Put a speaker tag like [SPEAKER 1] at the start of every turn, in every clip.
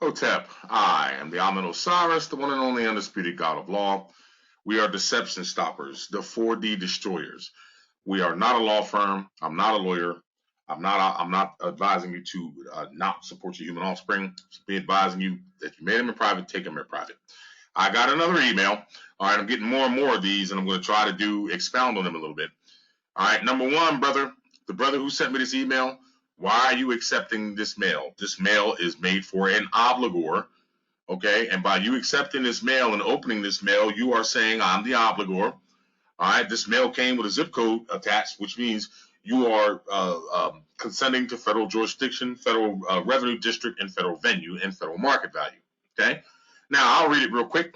[SPEAKER 1] Hotep, I am the Amen Osiris, the one and only undisputed God of law. We are deception stoppers, the 4D destroyers. We are not a law firm. I'm not a lawyer. I'm not advising you to not support your human offspring. Be advising you that you made them in private, take them in private. I got another email. All right, I'm getting more and more of these, and I'm going to try to expound on them a little bit. All right, number one, brother, the brother who sent me this email, why are you accepting this mail? This mail is made for an obligor, okay? And by you accepting this mail and opening this mail, you are saying I'm the obligor. All right, this mail came with a zip code attached, which means you are consenting to federal jurisdiction, federal revenue district, and federal venue and federal market value. Okay, now I'll read it real quick.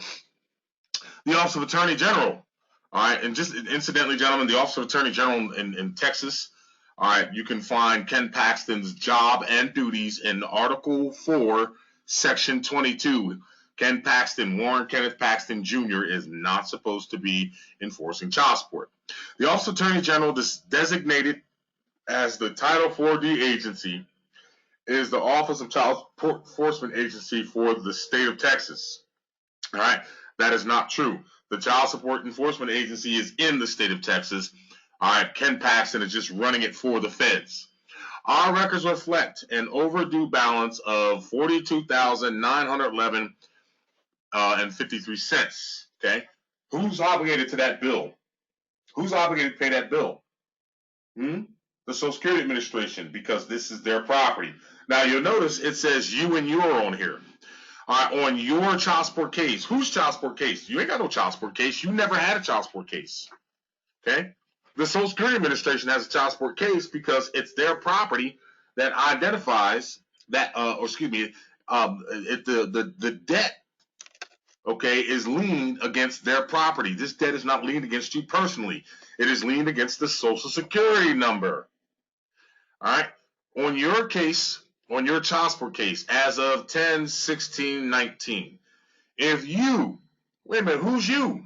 [SPEAKER 1] The Office of Attorney General. All right, and just incidentally, gentlemen, the Office of Attorney General in Texas. All right, you can find Ken Paxton's job and duties in Article 4, Section 22. Ken Paxton, Warren Kenneth Paxton Jr., is not supposed to be enforcing child support. The Office of Attorney General, designated as the Title 4D agency, is the Office of Child Support Enforcement Agency for the state of Texas. All right, that is not true. The Child Support Enforcement Agency is in the state of Texas. All right, Ken Paxton is just running it for the feds. Our records reflect an overdue balance of $42,911 and 53 cents. Okay, who's obligated to that bill? Who's obligated to pay that bill? The Social Security Administration, because this is their property. Now you'll notice it says you and your on here. On your child support case. Whose child support case? You ain't got no child support case. You never had a child support case. Okay? The Social Security Administration has a child support case because it's their property that identifies that, the debt, okay, is liened against their property. This debt is not liened against you personally. It is liened against the Social Security number. All right? On your case, on your child support case, as of 10/16/19, if you, wait a minute, who's you?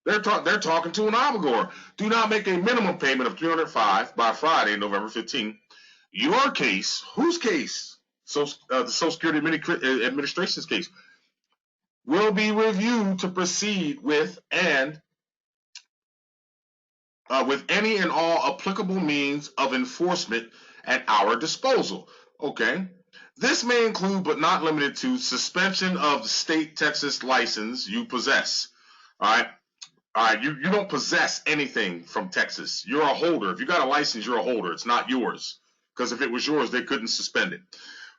[SPEAKER 1] They're talking to an obligor. Do not make a minimum payment of $305 by Friday, November 15th. Your case, whose case? The Social Security Administration's case will be reviewed to proceed with with any and all applicable means of enforcement at our disposal. Okay. This may include, but not limited to, suspension of the state Texas license you possess. All right. All right. You don't possess anything from Texas. You're a holder. If you got a license, you're a holder. It's not yours. Because if it was yours, they couldn't suspend it.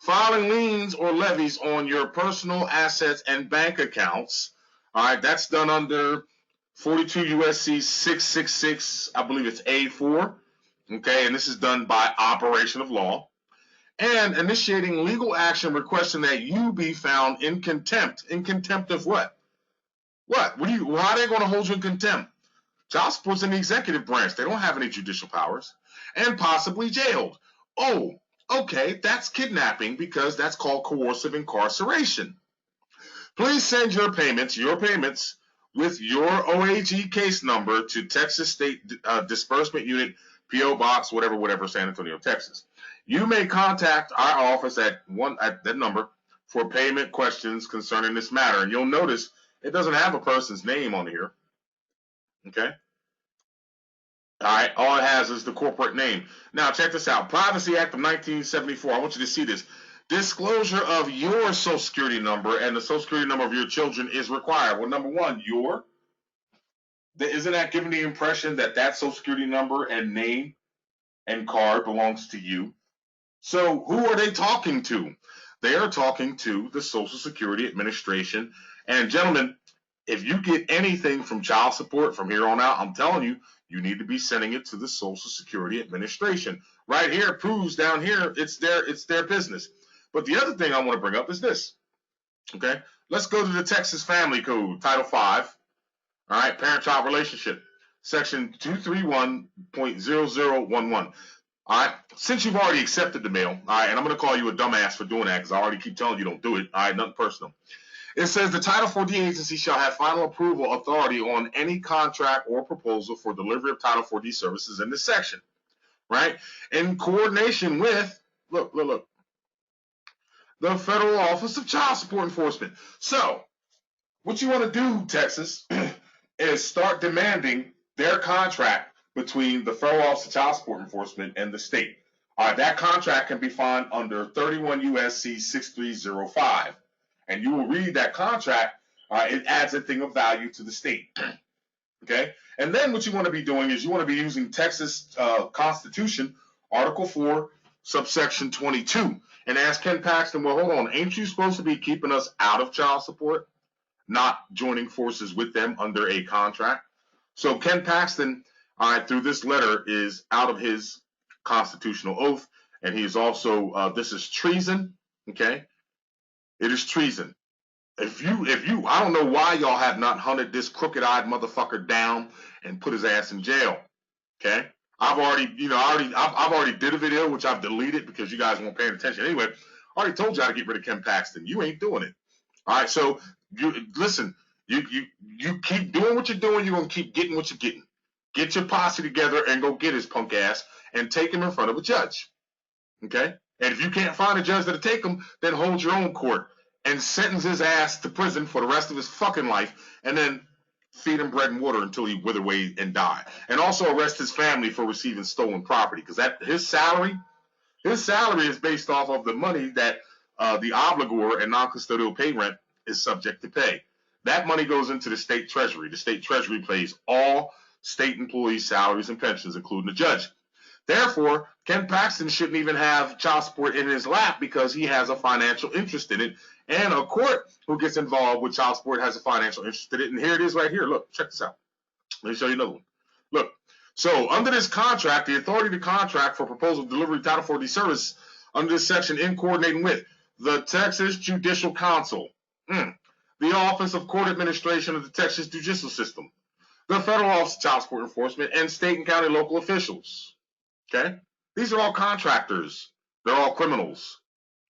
[SPEAKER 1] Filing liens or levies on your personal assets and bank accounts. All right. That's done under 42 USC 666, I believe it's A4. Okay. And this is done by operation of law. And initiating legal action requesting that you be found in contempt. In contempt of what? What? Why are they going to hold you in contempt? Child support's in the executive branch. They don't have any judicial powers. And possibly jailed. Oh, okay, that's kidnapping because that's called coercive incarceration. Please send your payments with your OAG case number to Texas State Disbursement Unit, P.O. Box, whatever, San Antonio, Texas. You may contact our office at that number for payment questions concerning this matter. And you'll notice it doesn't have a person's name on here. Okay? All right, all it has is the corporate name. Now, check this out. Privacy Act of 1974. I want you to see this. Disclosure of your Social Security number and the Social Security number of your children is required. Well, number one, isn't that giving the impression that that Social Security number and name and card belongs to you? So who are they talking to? They are talking to the Social Security Administration. And gentlemen, if you get anything from child support from here on out, I'm telling you, you need to be sending it to the Social Security Administration. Right here, it proves down here, it's their business. But the other thing I want to bring up is this. Okay, let's go to the Texas Family Code, Title 5. All right, parent-child relationship, Section 231.0011. All right, since you've already accepted the mail, all right, and I'm going to call you a dumbass for doing that because I already keep telling you don't do it. All right, nothing personal. It says the Title 4D agency shall have final approval authority on any contract or proposal for delivery of Title 4D services in this section, right? In coordination with, look, the Federal Office of Child Support Enforcement. So, what you want to do, Texas, is start demanding their contract between the Federal Office of Child Support Enforcement and the state. All right, that contract can be found under 31 USC 6305. And you will read that contract. It adds a thing of value to the state. Okay? And then what you want to be doing is you want to be using Texas Constitution, Article 4, subsection 22, and ask Ken Paxton, well, hold on, ain't you supposed to be keeping us out of child support, not joining forces with them under a contract? So Ken Paxton, through this letter, is out of his constitutional oath, and he is also, this is treason, okay? It is treason. If you, I don't know why y'all have not hunted this crooked-eyed motherfucker down and put his ass in jail, okay? I've already did a video, which I've deleted because you guys weren't paying attention. Anyway, I already told you how to get rid of Ken Paxton. You ain't doing it. All right, so you listen. You keep doing what you're doing. You're gonna keep getting what you're getting. Get your posse together and go get his punk ass and take him in front of a judge. Okay? And if you can't find a judge that'll take him, then hold your own court and sentence his ass to prison for the rest of his fucking life, and then feed him bread and water until he wither away and die. And also arrest his family for receiving stolen property, because his salary is based off of the money that the obligor and non-custodial pay rent is subject to pay. That money goes into the state treasury. The state treasury pays all state employees' salaries and pensions, including the judge. Therefore, Ken Paxton shouldn't even have child support in his lap because he has a financial interest in it. And a court who gets involved with child support has a financial interest in it. And here it is right here. Look, check this out. Let me show you another one. Look. So under this contract, the authority to contract for proposal delivery Title 4D service under this section in coordinating with the Texas Judicial Council, the Office of Court Administration of the Texas Judicial System, the Federal Office of Child Support Enforcement, and state and county local officials. Okay? These are all contractors. They're all criminals.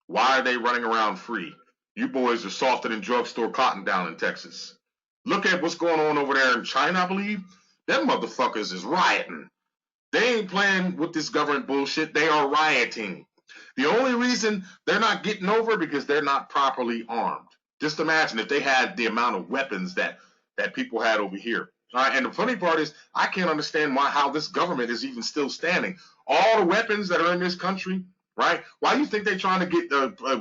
[SPEAKER 1] Why are they running around free? You boys are softer than drugstore cotton down in Texas. Look at what's going on over there in China, I believe. Them motherfuckers is rioting. They ain't playing with this government bullshit. They are rioting. The only reason they're not getting over because they're not properly armed. Just imagine if they had the amount of weapons that people had over here. And the funny part is, I can't understand how this government is even still standing. All the weapons that are in this country, right? Why do you think they're trying to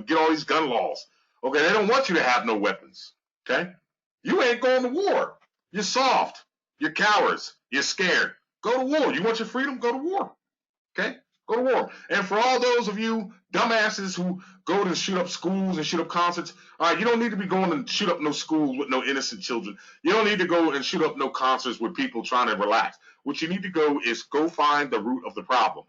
[SPEAKER 1] get all these gun laws? Okay, they don't want you to have no weapons. Okay? You ain't going to war. You're soft. You're cowards. You're scared. Go to war. You want your freedom? Go to war. Okay? Go to war. And for all those of you dumbasses who go to shoot up schools and shoot up concerts, all right, you don't need to be going and shoot up no schools with no innocent children. You don't need to go and shoot up no concerts with people trying to relax. What you need to go is go find the root of the problem.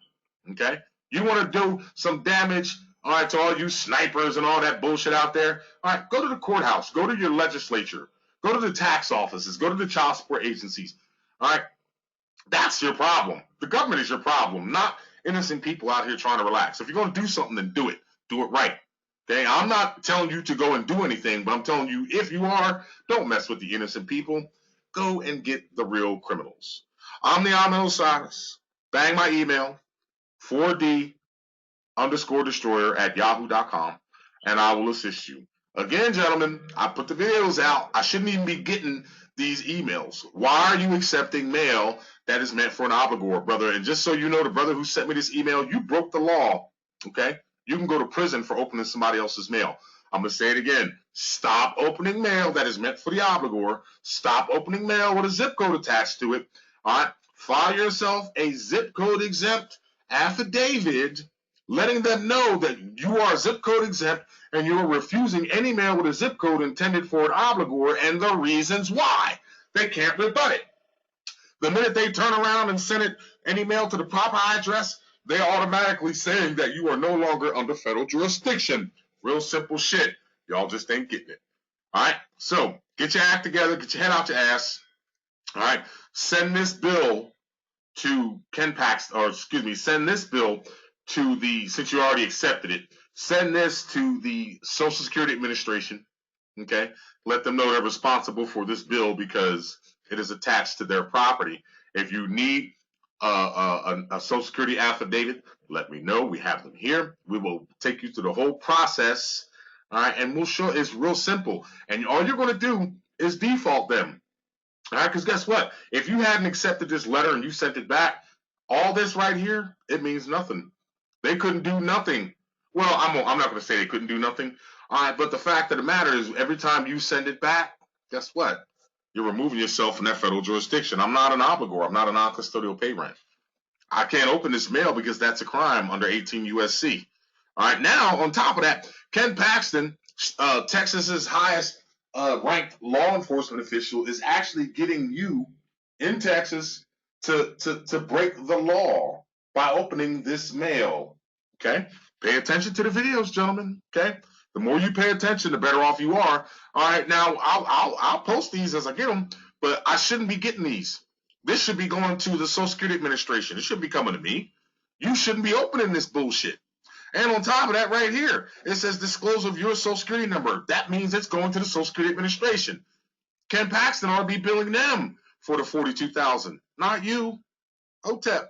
[SPEAKER 1] Okay? You want to do some damage, all right, to all you snipers and all that bullshit out there, all right, go to the courthouse. Go to your legislature. Go to the tax offices. Go to the child support agencies. All right? That's your problem. The government is your problem, not innocent people out here trying to relax. If you're going to do something, then do it. Do it right. Okay? I'm not telling you to go and do anything, but I'm telling you, if you are, don't mess with the innocent people. Go and get the real criminals. I'm the Ahmed Osiris. Bang my email, 4D_destroyer@yahoo.com, and I will assist you. Again, gentlemen, I put the videos out. I shouldn't even be getting these emails. Why are you accepting mail that is meant for an obligor, brother? And just so you know, the brother who sent me this email, you broke the law, okay? You can go to prison for opening somebody else's mail. I'm going to say it again. Stop opening mail that is meant for the obligor. Stop opening mail with a zip code attached to it. All right? File yourself a zip code exempt affidavit letting them know that you are zip code exempt and you are refusing any mail with a zip code intended for an obligor and the reasons why. They can't rebut it. The minute they turn around and send it any mail to the proper address, they're automatically saying that you are no longer under federal jurisdiction. Real simple shit. Y'all just ain't getting it. All right? So get your act together. Get your head out your ass. All right? Send this bill to Ken Paxton, or excuse me, send this bill to since you already accepted it, send this to the Social Security Administration, okay? Let them know they're responsible for this bill because it is attached to their property. If you need a Social Security affidavit, let me know. We have them here. We will take you through the whole process All right, and we'll show it's real simple. And all you're going to do is default them. All right, because guess what? If you hadn't accepted this letter and you sent it back, all this right here, it means nothing. They couldn't do nothing. Well, I'm not going to say they couldn't do nothing. All right, but the fact of the matter is, every time you send it back, guess what? You're removing yourself from that federal jurisdiction. I'm not an obligor. I'm not a non-custodial pay rent. I can't open this mail because that's a crime under 18 USC. All right, now on top of that, Ken Paxton, Texas's highest ranked law enforcement official, is actually getting you in Texas to break the law by opening this mail. Okay, pay attention to the videos, gentlemen. Okay, the more you pay attention, the better off you are. All right, now I'll post these as I get them, but I shouldn't be getting these. This should be going to the Social Security Administration. It shouldn't be coming to me. You shouldn't be opening this bullshit. And on top of that, right here, it says disclose of your Social Security number. That means it's going to the Social Security Administration. Ken Paxton ought to be billing them for the $42,000, not you. OTEP.